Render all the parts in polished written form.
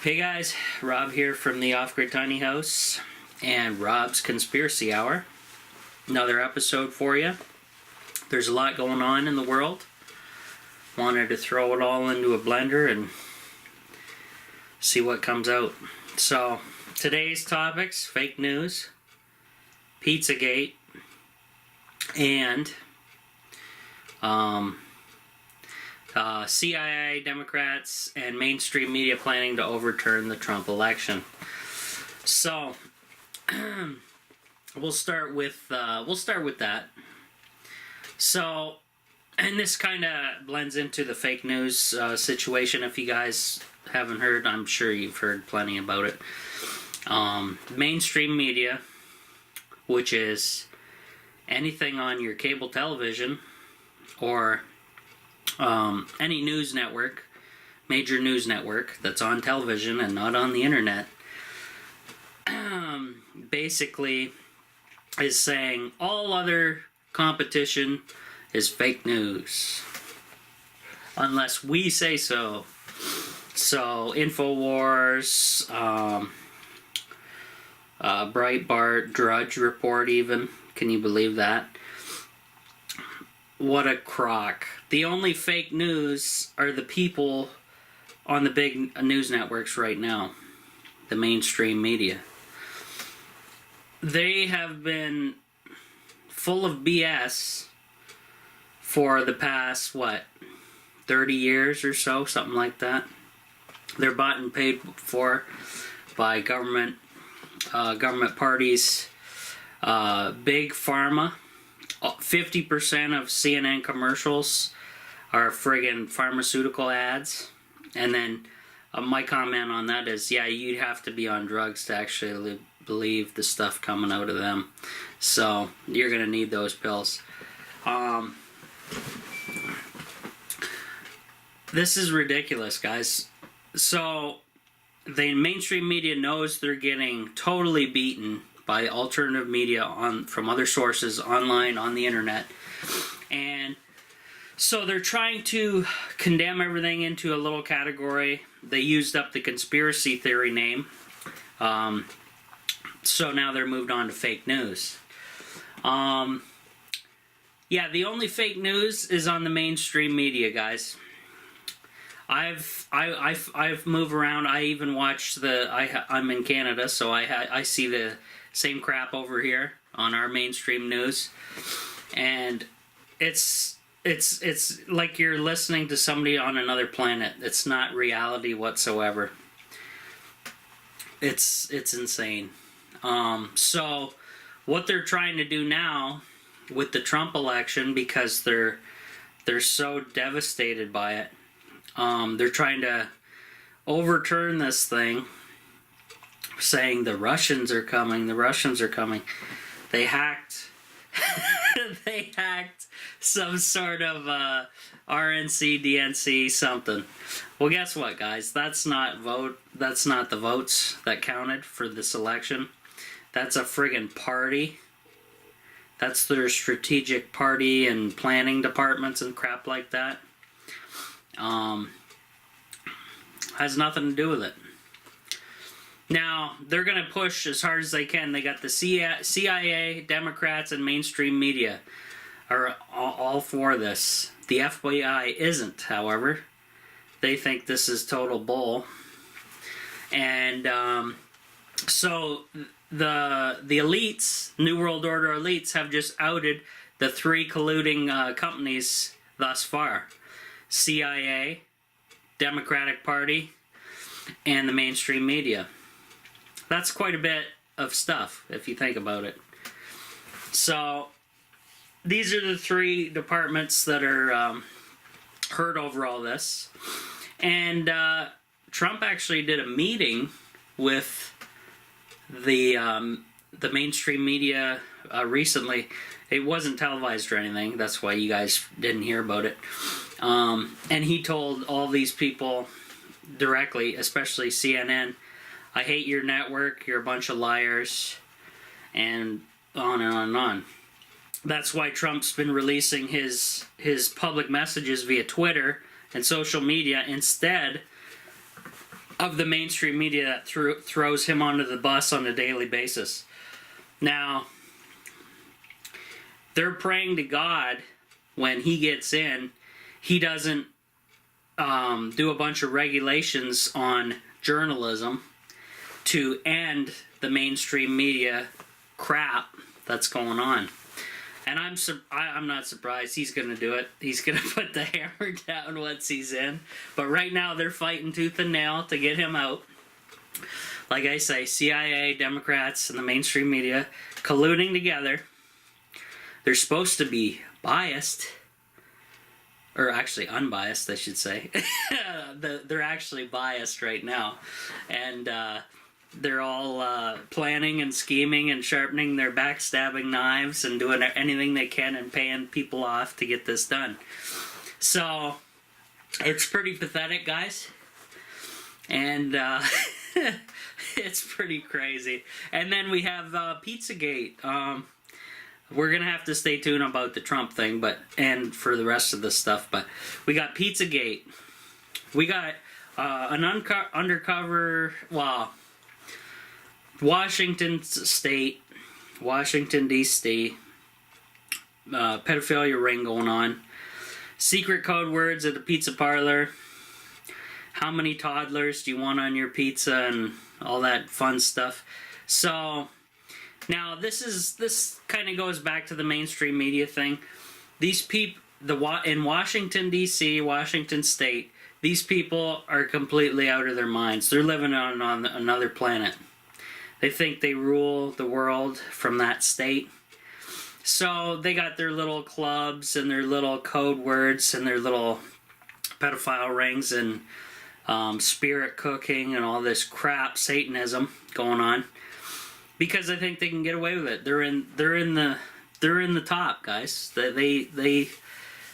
Hey guys, Rob here from the Off-Grid Tiny House and Rob's Conspiracy Hour. Another episode for you. There's a lot going on in the world. Wanted to throw it all into a blender and see what comes out. So, today's topics, fake news, Pizzagate, and CIA, Democrats, and mainstream media planning to overturn the Trump election. So, we'll start with that. So, and this kind of blends into the fake news situation. If you guys haven't heard, I'm sure you've heard plenty about it. Mainstream media, which is anything on your cable television or any news network, major news network that's on television and not on the internet, basically is saying all other competition is fake news unless we say so. So InfoWars, Breitbart, Drudge Report even, can you believe that? What a crock. The only fake news are the people on the big news networks right now, the mainstream media. They have been full of BS for the past, 30 years or so, something like that. They're bought and paid for by government parties, big pharma. 50% of CNN commercials are friggin' pharmaceutical ads. And then my comment on that is, yeah, you'd have to be on drugs to actually believe the stuff coming out of them. So you're going to need those pills. This is ridiculous, guys. So the mainstream media knows they're getting totally beaten by alternative media from other sources, online, on the internet. And so they're trying to condemn everything into a little category. They used up the conspiracy theory name. So now they're moved on to fake news. Yeah, the only fake news is on the mainstream media, guys. I've moved around. I even watch I'm in Canada, so I see the same crap over here on our mainstream news, and it's like you're listening to somebody on another planet. It's not reality whatsoever. It's insane. So what they're trying to do now with the Trump election, because they're so devastated by it, they're trying to overturn this thing, saying the Russians are coming. They hacked some sort of RNC, DNC, something. Well, guess what, guys? That's not the votes that counted for this election. That's a friggin' party. That's their strategic party and planning departments and crap like that. Has nothing to do with it. Now, they're going to push as hard as they can. They got the CIA, Democrats, and mainstream media are all for this. The FBI isn't, however. They think this is total bull. And so the elites, New World Order elites, have just outed the three colluding companies thus far. CIA, Democratic Party, and the mainstream media. That's quite a bit of stuff, if you think about it. So, these are the three departments that are heard over all this. And Trump actually did a meeting with the mainstream media recently. It wasn't televised or anything. That's why you guys didn't hear about it. And he told all these people directly, especially CNN, I hate your network, you're a bunch of liars, and on and on and on. That's why Trump's been releasing his public messages via Twitter and social media instead of the mainstream media that throws him onto the bus on a daily basis. Now, they're praying to God when he gets in, he doesn't do a bunch of regulations on journalism to end the mainstream media crap that's going on. And I'm not surprised he's going to do it. He's going to put the hammer down once he's in. But right now they're fighting tooth and nail to get him out. Like I say, CIA, Democrats, and the mainstream media colluding together. They're supposed to be biased. Or actually unbiased, I should say. They're actually biased right now. And they're all planning and scheming and sharpening their backstabbing knives and doing anything they can and paying people off to get this done. So, it's pretty pathetic, guys. And it's pretty crazy. And then we have Pizzagate. We're going to have to stay tuned about the Trump thing, and for the rest of the stuff. But we got Pizzagate. We got an undercover, Washington State, Washington, D.C., pedophilia ring going on. Secret code words at the pizza parlor. How many toddlers do you want on your pizza and all that fun stuff. So, now this kind of goes back to the mainstream media thing. These people, in Washington, D.C., Washington State, these people are completely out of their minds. They're living on another planet. They think they rule the world from that state. So they got their little clubs and their little code words and their little pedophile rings and spirit cooking and all this crap, Satanism going on, because I think they can get away with it. They're in the top, guys. They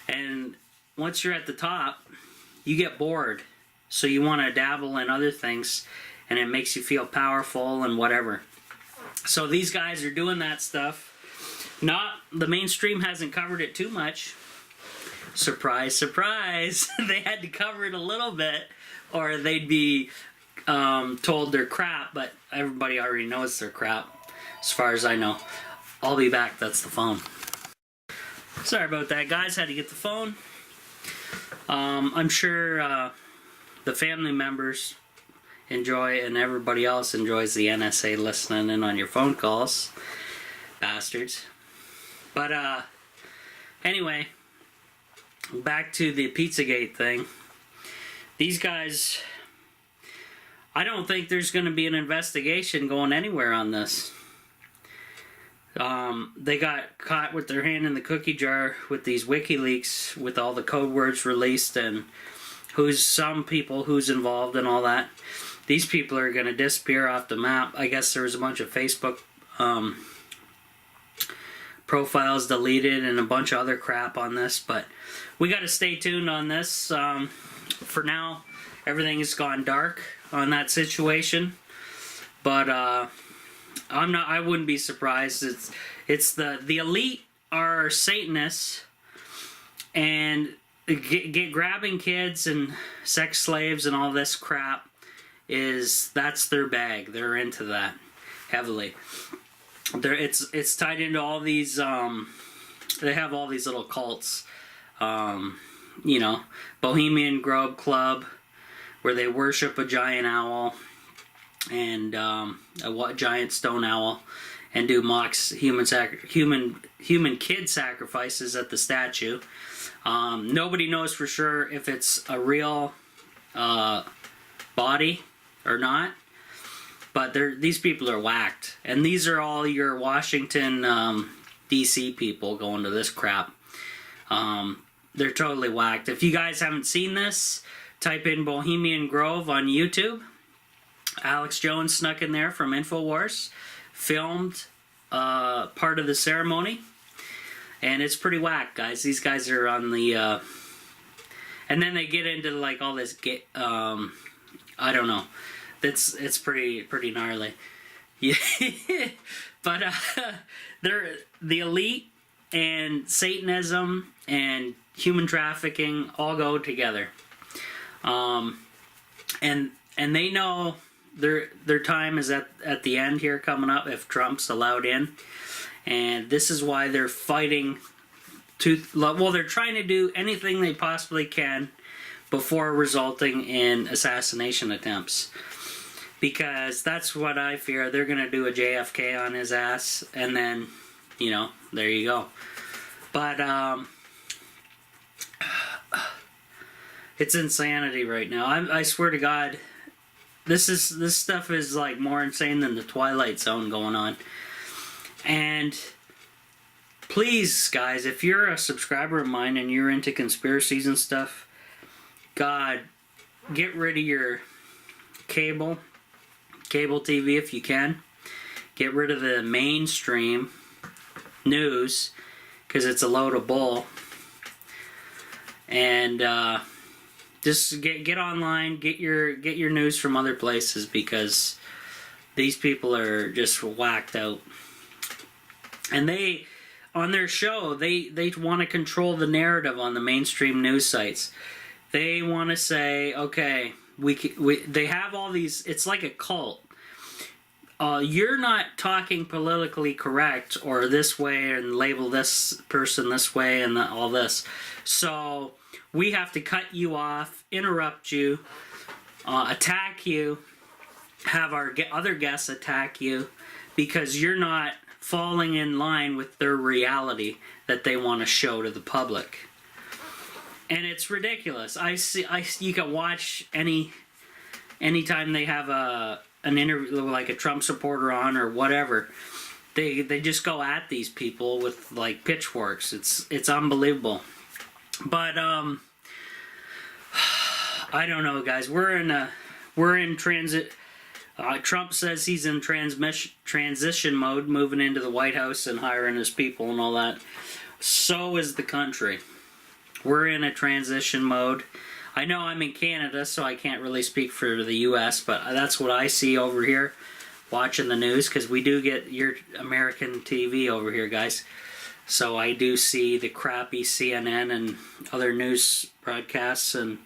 and once you're at the top, you get bored, so you want to dabble in other things, and it makes you feel powerful and whatever. So these guys are doing that stuff. The mainstream hasn't covered it too much. Surprise, surprise. They had to cover it a little bit, or they'd be told they're crap, but everybody already knows they're crap, as far as I know. I'll be back. That's the phone. Sorry about that, guys. Had to get the phone. I'm sure the family members enjoy, and everybody else enjoys the NSA listening in on your phone calls. Bastards. But, anyway, back to the Pizzagate thing. These guys, I don't think there's going to be an investigation going anywhere on this. They got caught with their hand in the cookie jar with these WikiLeaks, with all the code words released and who's involved and all that. These people are going to disappear off the map. I guess there was a bunch of Facebook profiles deleted and a bunch of other crap on this, but we got to stay tuned on this. For now, everything has gone dark on that situation, but I wouldn't be surprised. It's the elite are Satanists and grabbing kids and sex slaves and all this crap that's their bag. They're into that heavily. It's tied into all these. They have all these little cults. Bohemian Grove Club, where they worship a giant owl and a giant stone owl, and do mocks human kid sacrifices at the statue. Nobody knows for sure if it's a real body or not, but these people are whacked, and these are all your Washington D.C. people going to this crap. They're totally whacked. If you guys haven't seen this, type in Bohemian Grove on YouTube. Alex Jones snuck in there from InfoWars, filmed part of the ceremony, and it's pretty whack, guys. These guys are on the and then they get into like all this I don't know. It's pretty gnarly. Yeah. But they're the elite, and Satanism and human trafficking all go together. And and they know their time is at the end here coming up if Trump's allowed in. And this is why they're fighting they're trying to do anything they possibly can before resulting in assassination attempts. Because that's what I fear. They're going to do a JFK on his ass, and then, there you go. But, it's insanity right now. I swear to God, this stuff is like more insane than the Twilight Zone going on. And please, guys, if you're a subscriber of mine and you're into conspiracies and stuff, God, get rid of your cable TV if you can. Get rid of the mainstream news, because it's a load of bull. And just get online, get your news from other places, because these people are just whacked out. And they, on their show, they want to control the narrative on the mainstream news sites. They want to say, okay, they have all these, it's like a cult. You're not talking politically correct or this way and label this person this way and all this. So we have to cut you off, interrupt you, attack you, have our other guests attack you, because you're not falling in line with their reality that they want to show to the public. And it's ridiculous. You can watch anytime they have an interview, like a Trump supporter on or whatever. They just go at these people with like pitchforks. It's unbelievable. But I don't know, guys. We're in transit. Trump says he's in transition mode, moving into the White House and hiring his people and all that. So is the country. We're in a transition mode. I know I'm in Canada, so I can't really speak for the U.S., but that's what I see over here watching the news, because we do get your American TV over here, guys. So I do see the crappy CNN and other news broadcasts, and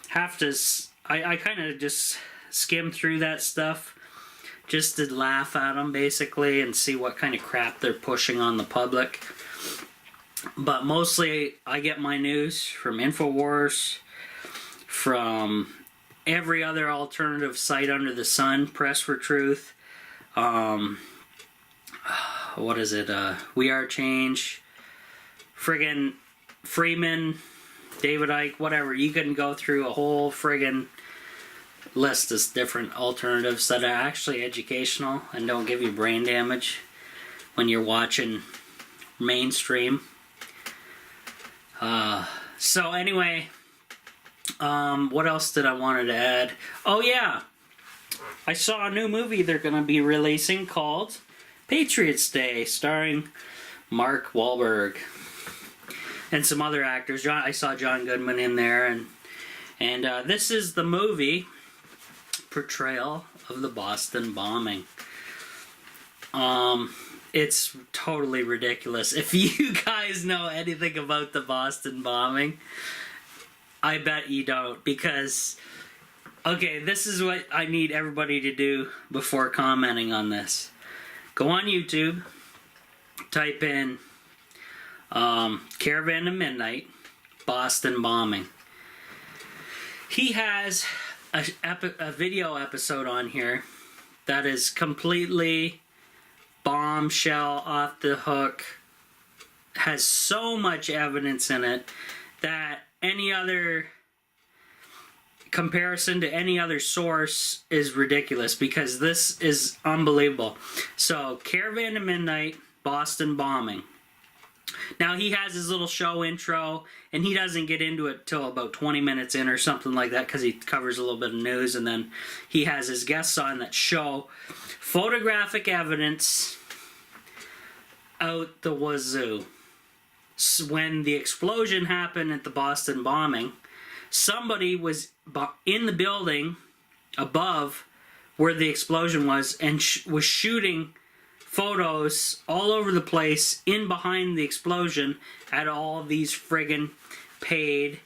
have to... I kind of just skim through that stuff just to laugh at them, basically, and see what kind of crap they're pushing on the public. But mostly, I get my news from InfoWars, from every other alternative site under the sun, Press for Truth, what is it, We Are Change, friggin' Freeman, David Icke, whatever. You can go through a whole friggin' list of different alternatives that are actually educational and don't give you brain damage when you're watching mainstream. So anyway, what else did I wanted to add? Oh yeah, I saw a new movie they're going to be releasing called Patriots Day, starring Mark Wahlberg and some other actors. I saw John Goodman in there, and this is the movie portrayal of the Boston bombing. It's totally ridiculous. If you guys know anything about the Boston bombing, I bet you don't, because, okay, this is what I need everybody to do before commenting on this. Go on YouTube, type in Caravan to Midnight, Boston bombing. He has a video episode on here that is completely bombshell, off the hook, has so much evidence in it that any other comparison to any other source is ridiculous, because this is unbelievable. So, Caravan to Midnight, Boston bombing. Now, he has his little show intro, and he doesn't get into it till about 20 minutes in or something like that, because he covers a little bit of news, and then he has his guests on that show photographic evidence out the wazoo. So when the explosion happened at the Boston bombing, somebody was in the building above where the explosion was and was shooting photos all over the place in behind the explosion at all these friggin' paid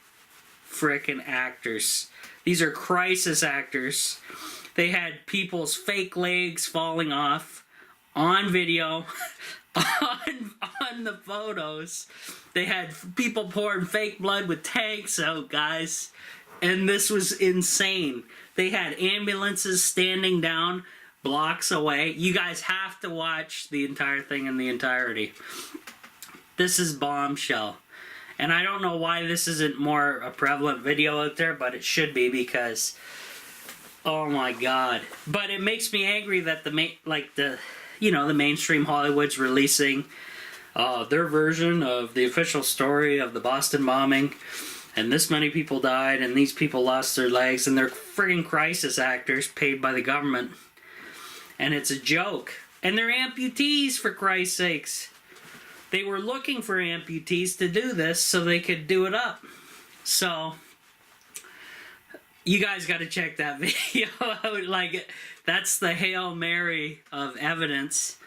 frickin' actors. These are crisis actors. They had people's fake legs falling off on video, on the photos. They had people pouring fake blood with tanks out, guys. And this was insane. They had ambulances standing down blocks away. You guys have to watch the entire thing in the entirety. This is Bombshell. And I don't know why this isn't more a prevalent video out there, but it should be, because oh my god. But it makes me angry that the mainstream Hollywood's releasing their version of the official story of the Boston bombing, and this many people died and these people lost their legs, and they're friggin' crisis actors paid by the government. And it's a joke. And they're amputees, for Christ's sakes. They were looking for amputees to do this so they could do it up. So you guys got to check that video out. Like, that's the Hail Mary of evidence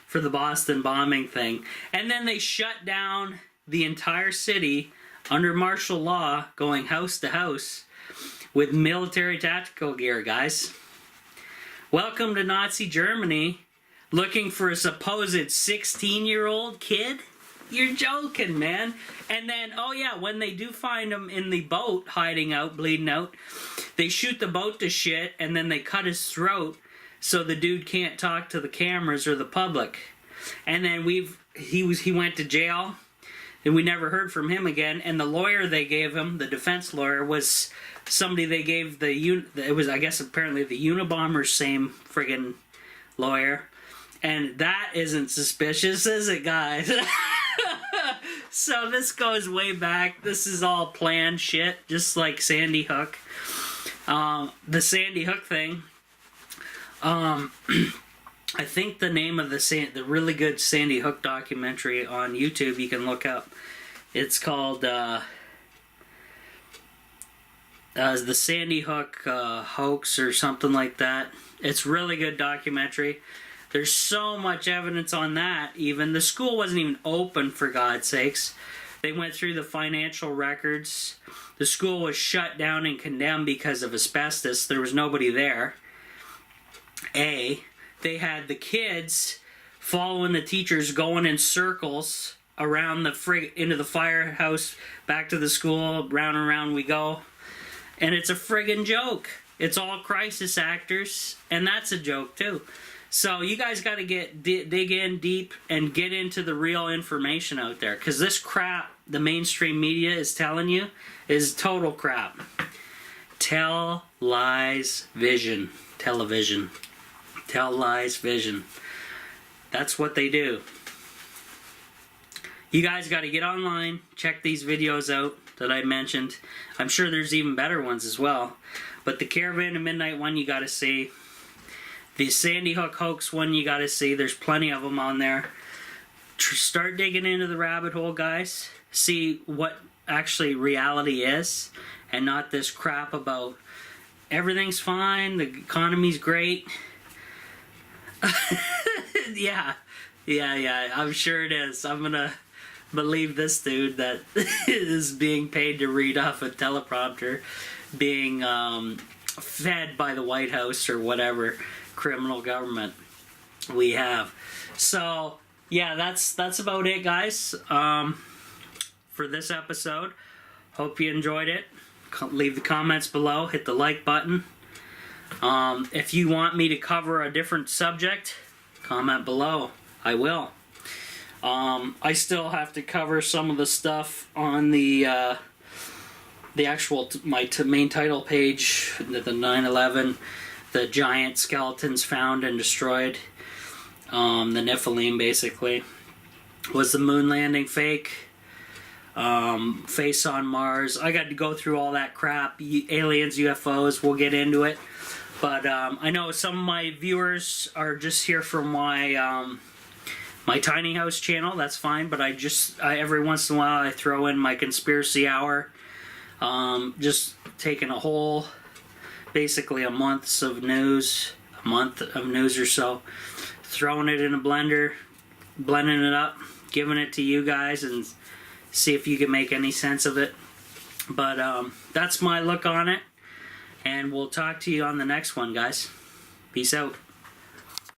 for the Boston bombing thing. And then they shut down the entire city under martial law, going house to house with military tactical gear, guys. Welcome to Nazi Germany, looking for a supposed 16-year-old kid? You're joking, man. And then, oh yeah, when they do find him in the boat, hiding out, bleeding out, they shoot the boat to shit, and then they cut his throat so the dude can't talk to the cameras or the public. And then he went to jail, and we never heard from him again. And the lawyer they gave him, the defense lawyer, was somebody they gave it was, I guess, apparently the Unabomber's same friggin' lawyer. And that isn't suspicious, is it, guys? So this goes way back. This is all planned shit, just like Sandy Hook. The Sandy Hook thing. I think the name of the really good Sandy Hook documentary on YouTube you can look up. It's called the Sandy Hook hoax or something like that. It's a really good documentary. There's so much evidence on that. Even the school wasn't even open, for God's sakes. They went through the financial records. The school was shut down and condemned because of asbestos. There was nobody there. They had the kids following the teachers, going in circles around into the firehouse, back to the school, round and round we go. And it's a friggin' joke. It's all crisis actors, and that's a joke too. So you guys got to dig in deep and get into the real information out there, because this crap the mainstream media is telling you is total crap. Tell lies vision. Television. Tell lies vision. That's what they do. You guys got to get online, check these videos out that I mentioned. I'm sure there's even better ones as well. But the Caravan of Midnight one you got to see. The Sandy Hook hoax one you got to see. There's plenty of them on there. Start digging into the rabbit hole, guys. See what actually reality is, and not this crap about everything's fine, the economy's great. Yeah, I'm sure it is. I'm gonna believe this dude that is being paid to read off a teleprompter, being fed by the White House or whatever criminal government we have. So yeah, that's about it, guys, for this episode. Hope you enjoyed it. Leave the comments below, hit the like button. If you want me to cover a different subject, comment below. I will. I still have to cover some of the stuff on the actual my main title page, the 9/11, the giant skeletons found and destroyed, the Nephilim basically. Was the moon landing fake? Face on Mars. I got to go through all that crap. Aliens, UFOs, we'll get into it. But I know some of my viewers are just here for my my tiny house channel. That's fine, but I every once in a while I throw in my conspiracy hour. Just taking a whole, basically a month of news or so, throwing it in a blender, blending it up, giving it to you guys, and see if you can make any sense of it. But that's my look on it. And we'll talk to you on the next one, guys. Peace out.